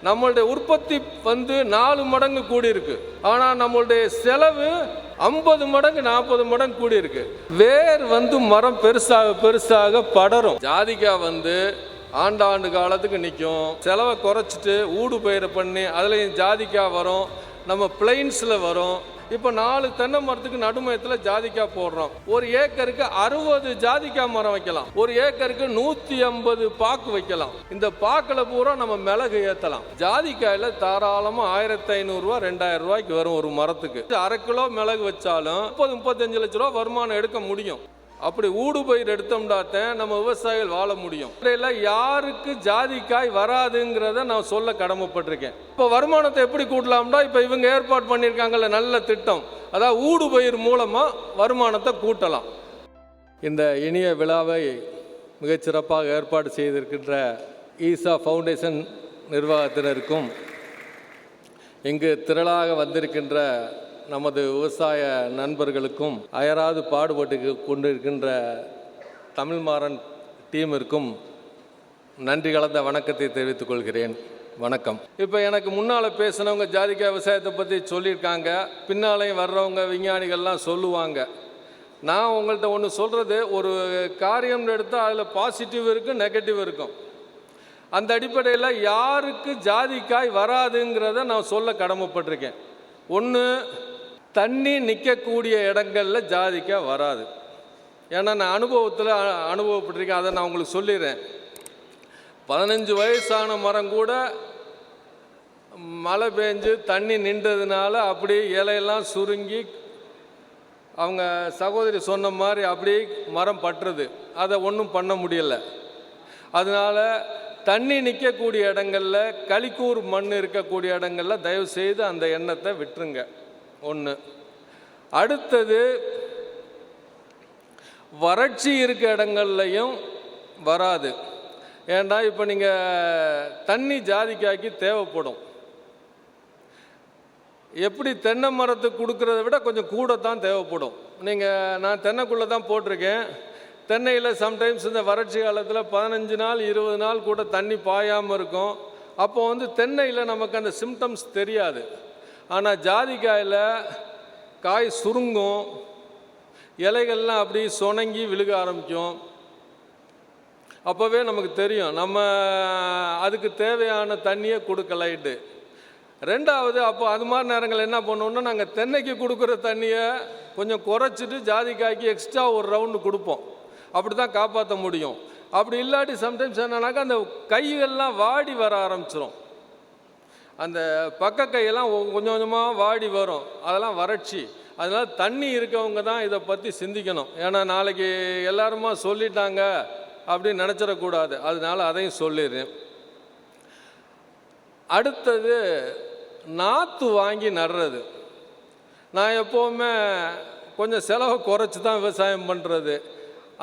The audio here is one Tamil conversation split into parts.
நம்மளுடைய உற்பத்தி 4 மடங்கு கூடி இருக்கு. ஆனால் நம்மளுடைய செலவு 50 மடங்கு 40 மடங்கு கூடி இருக்கு. வேர் மரம் பெருசாக பெருசாக படரும். ஜாதிக்காய் ஆண்டாண்டு காலத்துக்கு நிற்கும். செலவை குறைச்சிட்டு ஊடு பயிரை பண்ணி அதுலேயும் ஜாதிக்காய் வரும். நம்ம பிளைன்ஸில் வரும். இப்போ 4 தென்னை மரத்துக்கு நடுமையத்தில் ஜாதிக்காய் போடுறோம். ஒரு ஏக்கருக்கு 60 ஜாதிக்காய் மரம் வைக்கலாம். ஒரு ஏக்கருக்கு 150 பாக்கு வைக்கலாம். இந்த பாக்கில் பூரா நம்ம மிளகு ஏற்றலாம். ஜாதிக்காயில் தாராளமாக 1500 ரூபா 2000 ரூபாய்க்கு வரும் ஒரு மரத்துக்கு. 1/2 கிலோ மிளகு வச்சாலும் 30-35 லட்ச ரூபா வருமானம் எடுக்க முடியும். அப்படி ஊடு பயிர் எடுத்தோம்னாத்தான் நம்ம விவசாயிகள் வாழ முடியும். யாருக்கு ஜாதிக்காய் வராதுங்கிறத நான் சொல்ல கடமைப்பட்டிருக்கேன். இப்போ வருமானத்தை எப்படி கூட்டலாம்னா, இப்போ இவங்க ஏற்பாடு பண்ணியிருக்காங்கல்ல நல்ல திட்டம், அதாவது ஊடு பயிர் மூலமாக வருமானத்தை கூட்டலாம். இந்த இனிய விழாவை மிகச்சிறப்பாக ஏற்பாடு செய்திருக்கின்ற ஈசா ஃபவுண்டேஷன் நிர்வாகத்தினருக்கும் இங்கு திரளாக வந்திருக்கின்ற நமது விவசாய நண்பர்களுக்கும் அயராது பாடுபட்டு கொண்டிருக்கின்ற தமிழ்மாறன் டீமிற்கும் நன்றி கலந்த வணக்கத்தை தெரிவித்துக் கொள்கிறேன். வணக்கம். இப்போ எனக்கு முன்னால் பேசினவங்க ஜாதிக்காய் விவசாயத்தை பற்றி சொல்லியிருக்காங்க. பின்னாலையும் வர்றவங்க விஞ்ஞானிகள்லாம் சொல்லுவாங்க. நான் உங்கள்கிட்ட ஒன்று சொல்கிறது, ஒரு காரியம் எடுத்தால் அதில் பாசிட்டிவ் இருக்கும், நெகட்டிவ் இருக்கும். அந்த அடிப்படையில் யாருக்கு ஜாதிக்காய் வராதுங்கிறத நான் சொல்ல கடமைப்பட்டிருக்கேன். ஒன்று, தண்ணி நிற்கக்கூடிய இடங்களில் ஜாதிக்காய் வராது. ஏன்னா நான் அனுபவப்பட்டிருக்கேன். அதை நான் உங்களுக்கு சொல்லிடுறேன். 15 வயசான மரம் கூட மழை பெஞ்சு தண்ணி நின்றதுனால அப்படி இலையெல்லாம் சுருங்கி அவங்க சகோதரி சொன்ன மாதிரி அப்படி மரம் பட்டுறது. அதை ஒன்றும் பண்ண முடியலை. அதனால் தண்ணி நிற்கக்கூடிய இடங்களில், களிக்கூர் மண் இருக்கக்கூடிய இடங்களில் தயவு செய்து அந்த எண்ணத்தை விட்டுருங்க. ஒன்று. அடுத்தது, வறட்சி இருக்க இடங்கள்லையும் வராது. ஏன்டா இப்போ நீங்கள் தண்ணி ஜாதிக்காய்க்கு தேவைப்படும். எப்படி தென்னை மரத்துக்கு கொடுக்குறத விட கொஞ்சம் கூட தான் தேவைப்படும். நான் தென்னைக்குள்ளே தான் போட்டிருக்கேன். தென்னையில் சம்டைம்ஸ் இந்த வறட்சி காலத்தில் 15 நாள் 20 நாள் கூட தண்ணி பாயாமல் இருக்கும். அப்போ தென்னையில் நமக்கு அந்த சிம்டம்ஸ் தெரியாது. ஆனால் ஜாதிக்காயில் காய் சுருங்கும், இலைகள்லாம் அப்படி சொனங்கி விழுக ஆரம்பிக்கும். அப்போவே நமக்கு தெரியும் நம்ம அதுக்கு தேவையான தண்ணியை கொடுக்கலைட்டு. ரெண்டாவது, அப்போ அது மாதிரி நேரங்கள் என்ன பண்ணுவோம்னா, நாங்கள் தென்னைக்கு கொடுக்குற தண்ணியை கொஞ்சம் குறைச்சிட்டு ஜாதிக்காய்க்கு எக்ஸ்ட்ரா ஒரு ரவுண்டு கொடுப்போம். அப்படி தான் காப்பாற்ற முடியும். அப்படி இல்லாட்டி சம்டைம்ஸ் என்னன்னாக்கா அந்த கைகள்லாம் வாடி வர ஆரம்பிச்சிடும். அந்த பக்க கையெல்லாம் கொஞ்சம் கொஞ்சமாக வாடி வரும். அதெல்லாம் வறட்சி. அதனால் தண்ணி இருக்கவங்க தான் இதை பற்றி சிந்திக்கணும். ஏன்னா நாளைக்கு எல்லாருமா சொல்லிட்டாங்க அப்படின்னு நினச்சிடக்கூடாது. அதனால் அதையும் சொல்லிடுறேன். அடுத்தது, நாற்று வாங்கி நடுறது. நான் எப்போவுமே கொஞ்சம் செலவை குறைச்சி தான் விவசாயம் பண்ணுறது.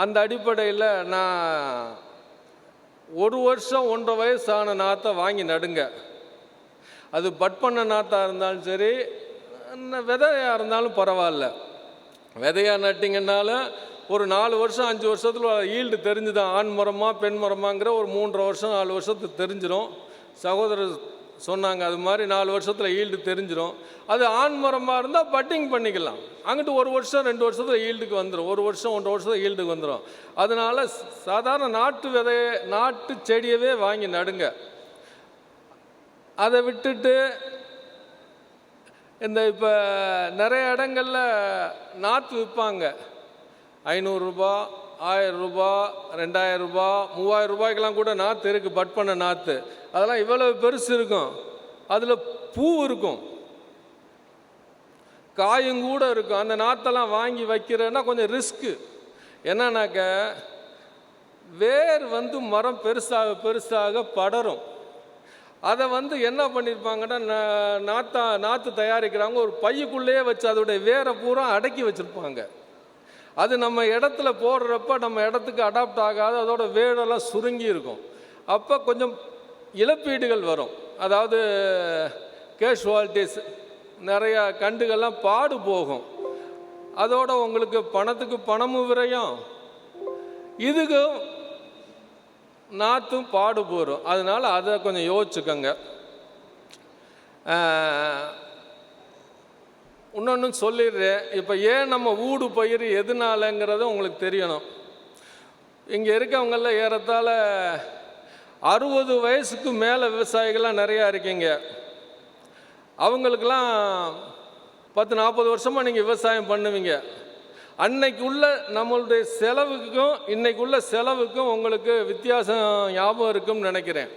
அந்த அடிப்படையில் நான் 1 வருஷம் 1.5 வயசான நாற்றை வாங்கி நடுங்க. அது பட் பண்ண நாற்றாக இருந்தாலும் சரி, விதையாக இருந்தாலும் பரவாயில்ல. விதையாக நட்டிங்கன்னாலும் ஒரு 4 வருஷம் 5 வருஷத்தில் ஈல்டு தெரிஞ்சு தான் ஆண் மரமா பெண் மரமாங்கிற ஒரு 3.5 வருஷம் 4 வருஷத்துக்கு தெரிஞ்சிடும். சகோதரர் சொன்னாங்க அது மாதிரி 4 வருஷத்தில் ஈல்டு தெரிஞ்சிடும். அது ஆண் மரமாக இருந்தால் பட்டிங் பண்ணிக்கலாம். அங்கிட்டு 1 வருஷம் 2 வருஷத்தில் ஈல்டுக்கு வந்துடும். 1 வருஷம் 1.5 வருஷத்தில் ஈல்டுக்கு வந்துடும். அதனால் சாதாரண நாட்டு செடியவே வாங்கி நடுங்க. அதை விட்டுட்டு இப்போ நிறைய இடங்களில் நாற்று விற்பாங்க. 500 ரூபா 1000 ரூபா 2000 ரூபா 3000 ரூபாய்க்கெல்லாம் கூட நாற்று இருக்குது. பட் பண்ண நாற்று அதெல்லாம் இவ்வளவு பெருசு இருக்கும். அதில் பூ இருக்கும், காயும் கூட இருக்கும். அந்த நாற்றெல்லாம் வாங்கி வைக்கிறேன்னா கொஞ்சம் ரிஸ்க்கு. என்னன்னாக்க வேர் மரம் பெருசாக பெருசாக படரும். அதை என்ன பண்ணியிருப்பாங்கன்னா, நாற்று தயாரிக்கிறாங்க ஒரு பையக்குள்ளேயே வச்சு அதோடைய வேரை பூரா அடக்கி வச்சுருப்பாங்க. அது நம்ம இடத்துல போடுறப்ப நம்ம இடத்துக்கு அடாப்ட் ஆகாது. அதோட வேரெல்லாம் சுருங்கி இருக்கும். அப்போ கொஞ்சம் இழப்பீடுகள் வரும். அதாவது கேஷுவாலிட்டிஸ், நிறையா கண்டுகள்லாம் பாடு போகும். அதோட உங்களுக்கு பணத்துக்கு பணமும் விரையும், இதுக்கும் நாற்றும் பாடு போகும். அதனால் அதை கொஞ்சம் யோசிச்சுக்கோங்க. இன்னொன்று சொல்லிடுறேன். இப்போ ஏன் நம்ம ஊடு பயிர் எதுனாலங்கிறதும் உங்களுக்கு தெரியணும். இங்கே இருக்கவங்களில் ஏறத்தாழ 60 வயசுக்கு மேலே விவசாயிகள்லாம் நிறையா இருக்கீங்க. அவங்களுக்கெல்லாம் 10-40 வருஷமாக நீங்கள் விவசாயம் பண்ணுவீங்க. அன்னைக்கு உள்ள நம்மளுடைய செலவுக்கும் இன்னைக்குள்ள செலவுக்கும் உங்களுக்கு வித்தியாசம் ஞாபகம் இருக்கும்னு நினைக்கிறேன்.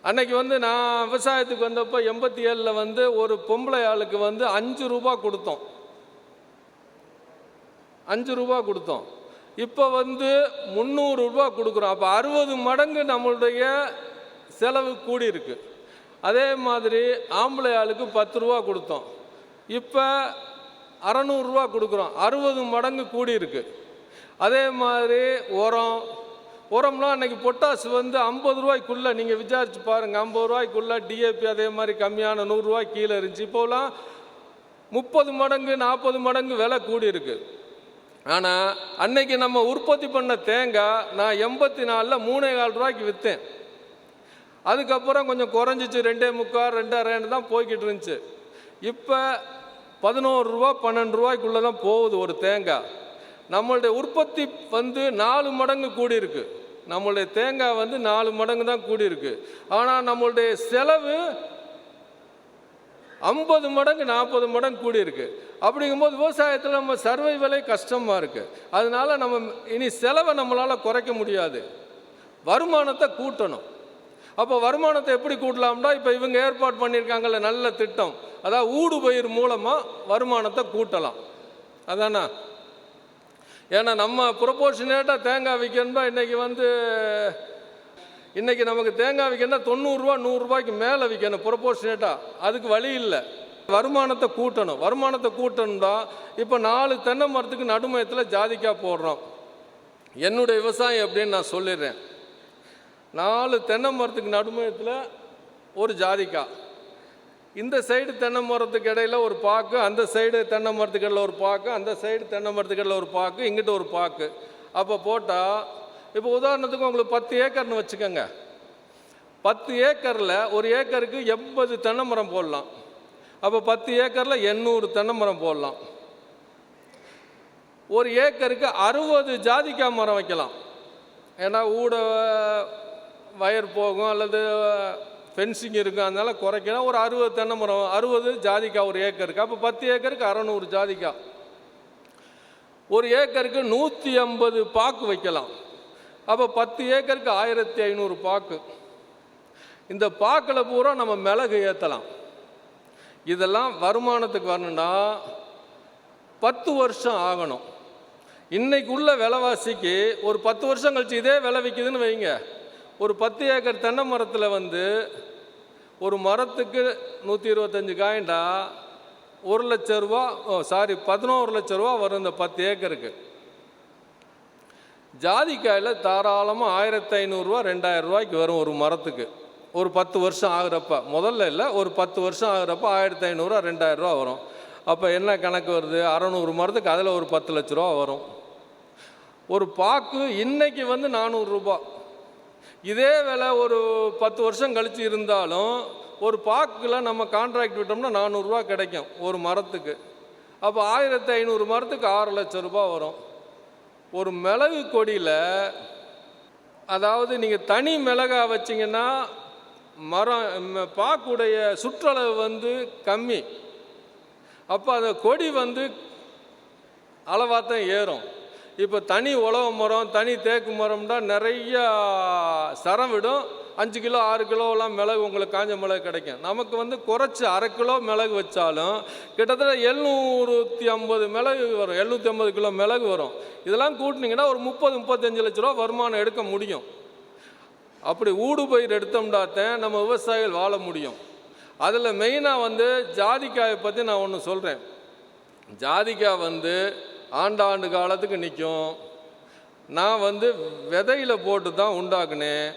அன்னைக்கு நான் விவசாயத்துக்கு வந்தப்போ 87 ஒரு பொம்பளை ஆளுக்கு 5 ரூபா கொடுத்தோம். 5 ரூபா கொடுத்தோம். இப்போ 300 ரூபா கொடுக்குறோம். அப்போ 60 மடங்கு நம்மளுடைய செலவு கூடி இருக்கு. அதே மாதிரி ஆம்பளை ஆளுக்கு 10 ரூபா கொடுத்தோம். இப்போ 600 ரூபா கொடுக்குறோம். 60 மடங்கு கூடி இருக்கு. அதே மாதிரி உரம்லாம் அன்றைக்கி பொட்டாசு 50 ரூபாய்க்குள்ளே நீங்கள் விசாரிச்சு பாருங்கள். 50 ரூபாய்க்குள்ளே டிஏபி அதே மாதிரி கம்மியான 100 ரூபாய்க்கு கீழே இருந்துச்சு. இப்போலாம் 30 மடங்கு 40 மடங்கு விலை கூடி இருக்கு. ஆனால் அன்னைக்கு நம்ம உற்பத்தி பண்ண தேங்காய் நான் 84ல் 3,4 ரூபாய்க்கு விற்றேன். அதுக்கப்புறம் கொஞ்சம் குறைஞ்சிச்சு, 2.25 2.5 தான் போய்கிட்டு இருந்துச்சு. இப்போ 11 ரூபா 12 ரூபாய்க்குள்ளே தான் போகுது ஒரு தேங்காய். நம்மளுடைய உற்பத்தி 4 மடங்கு கூடி இருக்கு. நம்மளுடைய தேங்காய் 4 மடங்கு தான் கூடி இருக்கு. ஆனால் நம்மளுடைய செலவு 50 மடங்கு 40 மடங்கு கூடி இருக்கு. அப்படிங்கும்போது விவசாயத்தில் நம்ம சர்வைவலே கஷ்டமாக இருக்குது. அதனால நம்ம இனி செலவை நம்மளால் குறைக்க முடியாது, வருமானத்தை கூட்டணும். அப்போ வருமானத்தை எப்படி கூட்டலாம்னா, இப்போ இவங்க ஏற்பாடு பண்ணியிருக்காங்கல்ல நல்ல திட்டம், அதாவது ஊடு பயிர் மூலமாக வருமானத்தை கூட்டலாம். அதானா? ஏன்னா நம்ம ப்ரொபோர்ஷனேட்டாக தேங்காய் விற்கணும்பா இன்றைக்கி நமக்கு தேங்காய் விற்கணும்னா 90 ரூபா 100 ரூபாய்க்கு மேலே விற்கணும் ப்ரொபோர்ஷனேட்டாக. அதுக்கு வழி இல்லை. வருமானத்தை கூட்டணும். வருமானத்தை கூட்டணும்னா இப்போ 4 தென்னை மரத்துக்கு நடுமையத்தில் ஜாதிக்காய் போடுறோம். என்னுடைய விவசாயம் எப்படின்னு நான் சொல்லிடுறேன். 4 தென்னை மரத்துக்கு நடுமையத்தில் ஒரு ஜாதிக்காய், இந்த சைடு தென்னை மரத்துக்கு இடையில ஒரு பாக்கு, அந்த சைடு தென்னை மரத்துக்கு இடையில ஒரு பாக்கு, அந்த சைடு தென்னை மரத்துக்கு இடையில ஒரு பாக்கு, இங்கிட்ட ஒரு பாக்கு. அப்போ போட்டால் இப்போ உதாரணத்துக்கு உங்களுக்கு 10 ஏக்கர்னு வச்சுக்கோங்க. 10 ஏக்கரில் ஒரு ஏக்கருக்கு 80 தென்னை மரம் போடலாம். அப்போ 10 ஏக்கரில் 800 தென்னை மரம் போடலாம். ஒரு ஏக்கருக்கு 60 ஜாதிக்காய் மரம் வைக்கலாம். ஏன்னா ஊட வயர் போகும் அல்லது ஃபென்சிங் இருக்கும், அதனால குறைக்கலாம். ஒரு 60 தென்னை மரம், 60 ஜாதிக்காய் ஒரு ஏக்கருக்கு. அப்போ 10 ஏக்கருக்கு 600 ஜாதிக்காய். ஒரு ஏக்கருக்கு 150 பாக்கு வைக்கலாம். அப்போ 10 ஏக்கருக்கு 1500 பாக்கு. இந்த பாக்கில் பூரா நம்ம மிளகு ஏற்றலாம். இதெல்லாம் வருமானத்துக்கு வரணும்னா 10 வருஷம் ஆகணும். இன்னைக்கு உள்ள விலைவாசிக்கு ஒரு 10 வருஷம் கழிச்சு இதே விலை விற்கிதுன்னு வைங்க. ஒரு 10 ஏக்கர் தென்னை மரத்தில் ஒரு மரத்துக்கு 125 காய்ண்டா 1 லட்ச ரூபா 11 லட்ச ரூபா வரும் இந்த 10 ஏக்கருக்கு. ஜாதிக்காயில் தாராளமாக 1500 ரூபா 2000 ரூபாய்க்கு வரும் ஒரு மரத்துக்கு. ஒரு 10 வருஷம் ஆகுறப்ப, முதல்ல இல்லை, ஒரு 10 வருஷம் ஆகுறப்ப 1500 ரூபா 2000 ரூபா வரும். அப்போ என்ன கணக்கு வருது? 600 மரத்துக்கு அதில் ஒரு 10 லட்ச ரூபா வரும். ஒரு பாக்கு இன்னைக்கு 400 ரூபா. இதே விலை ஒரு 10 வருஷம் கழித்து இருந்தாலும் ஒரு பாக்கில் நம்ம கான்ட்ராக்ட் விட்டோம்னா 400 ரூபா கிடைக்கும் ஒரு மரத்துக்கு. அப்போ 1500 மரத்துக்கு 6 லட்சம் ரூபா வரும். ஒரு மிளகு கொடியில், அதாவது நீங்கள் தனி மிளகா வச்சிங்கன்னா மரம் பாக்குடைய சுற்றளவு கம்மி. அப்போ அந்த கொடி அளவாக தான் ஏறும். இப்போ தனி உழவு மரம், தனி தேக்கு மரம்னா நிறையா சரம் விடும். 5 கிலோ 6 கிலோலாம் மிளகு உங்களுக்கு காஞ்ச மிளகு கிடைக்கும். நமக்கு குறைச்சி 1/2 கிலோ மிளகு வச்சாலும் கிட்டத்தட்ட 750 மிளகு வரும். 750 கிலோ மிளகு வரும். இதெல்லாம் கூட்டினீங்கன்னா ஒரு 30-35 லட்ச ரூபா வருமானம் எடுக்க முடியும். அப்படி ஊடு பயிர் எடுத்தோம்னாத்தான் நம்ம விவசாயிகள் வாழ முடியும். அதில் மெயினாக ஜாதிக்காயை பற்றி நான் ஒன்று சொல்கிறேன். ஜாதிக்காய் ஆண்டாண்டு காலத்துக்கு நிற்கும். நான் விதையில் போட்டு தான் உண்டாக்குனேன்.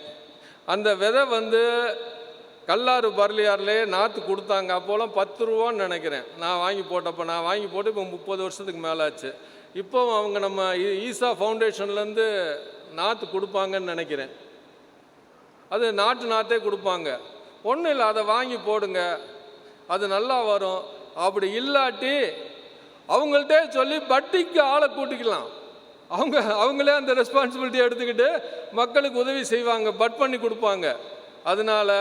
அந்த விதை கல்லாறு பரளியார்லேயே நாற்று கொடுத்தாங்க. அப்போலாம் 10 ரூபான்னு நினைக்கிறேன் நான் வாங்கி போட்டப்போ. நான் வாங்கி போட்டு இப்போ 30 வருஷத்துக்கு மேலே ஆச்சு. இப்போ அவங்க நம்ம ஈசா ஃபவுண்டேஷன்லேருந்து நாற்று கொடுப்பாங்கன்னு நினைக்கிறேன். அது நாற்றே கொடுப்பாங்க. ஒன்றும் இல்லை, அதை வாங்கி போடுங்க. அது நல்லா வரும். அப்படி இல்லாட்டி அவங்கள்ட்டே சொல்லி பட்டிக்கு ஆளை கூட்டிக்கலாம். அவங்களே அந்த ரெஸ்பான்சிபிலிட்டி எடுத்துக்கிட்டு மக்களுக்கு உதவி செய்வாங்க, பட் பண்ணி கொடுப்பாங்க. அதனால்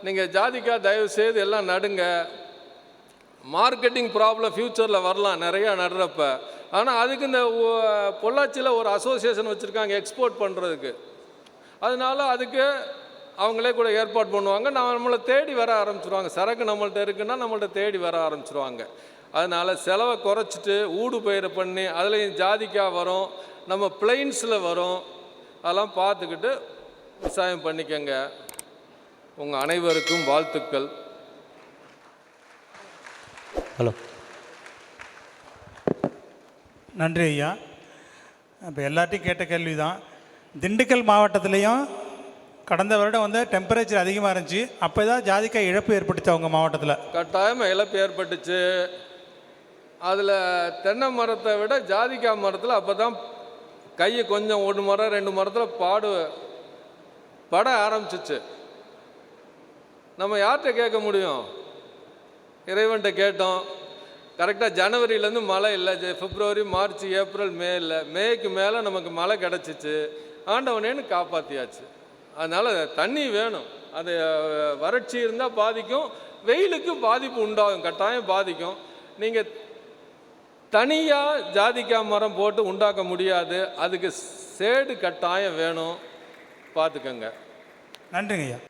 நீங்கள் ஜாதிக்காய் தயவு செய்து எல்லாம் நடுங்க. மார்க்கெட்டிங் ப்ராப்ளம் ஃப்யூச்சரில் வரலாம் நிறையா நடுறப்ப. ஆனால் அதுக்கு இந்த பொள்ளாச்சியில் ஒரு அசோசியேஷன் வச்சுருக்காங்க எக்ஸ்போர்ட் பண்ணுறதுக்கு. அதனால அதுக்கு அவங்களே கூட ஏற்பாடு பண்ணுவாங்க. நம்மளை தேடி வர ஆரம்பிச்சிருவாங்க. சரக்கு நம்மள்ட்ட இருக்குன்னா நம்மள்ட்ட தேடி வர ஆரம்பிச்சிருவாங்க. அதனால் செலவை குறைச்சிட்டு ஊடு பயிரை பண்ணி அதுலேயும் ஜாதிக்காய் வரும், நம்ம பிளைன்ஸில் வரும், அதெல்லாம் பார்த்துக்கிட்டு விவசாயம் பண்ணிக்கங்க. உங்கள் அனைவருக்கும் வாழ்த்துக்கள். ஹலோ, நன்றி ஐயா. இப்போ எல்லாத்தையும் கேட்ட கேள்வி தான். திண்டுக்கல் மாவட்டத்துலேயும் கடந்த வருடம் வந்து டெம்பரேச்சர் அதிகமாக இருந்துச்சு. அப்போ தான் ஜாதிக்காய் இழப்பு ஏற்பட்டுச்சு அவங்க மாவட்டத்தில். கட்டாயமாக இழப்பு ஏற்பட்டுச்சு. அதில் தென்னை மரத்தை விட ஜாதிக்காய் மரத்தில் அப்போ தான் கையை கொஞ்சம் ஒரு மரம் 2 மரத்தில் பட ஆரம்பிச்சிச்சு. நம்ம யார்கிட்ட கேட்க முடியும்? இறைவன்கிட்ட கேட்டோம். கரெக்டாக ஜனவரியிலேருந்து மழை இல்லை. பிப்ரவரி, மார்ச், ஏப்ரல், மே இல்லை. மேக்கு மேலே நமக்கு மழை கிடச்சிச்சு. ஆண்டவனேன்னு காப்பாற்றியாச்சு. அதனால் தண்ணி வேணும். அது வறட்சி இருந்தால் பாதிக்கும், வெயிலுக்கு பாதிப்பு உண்டாகும், கட்டாயம் பாதிக்கும். நீங்கள் தனியாக ஜாதிக்காய் மரம் போட்டு உண்டாக்க முடியாது. அதுக்கு சேடு கட்டாயம் வேணும், பார்த்துக்கங்க. நன்றிங்க ஐயா.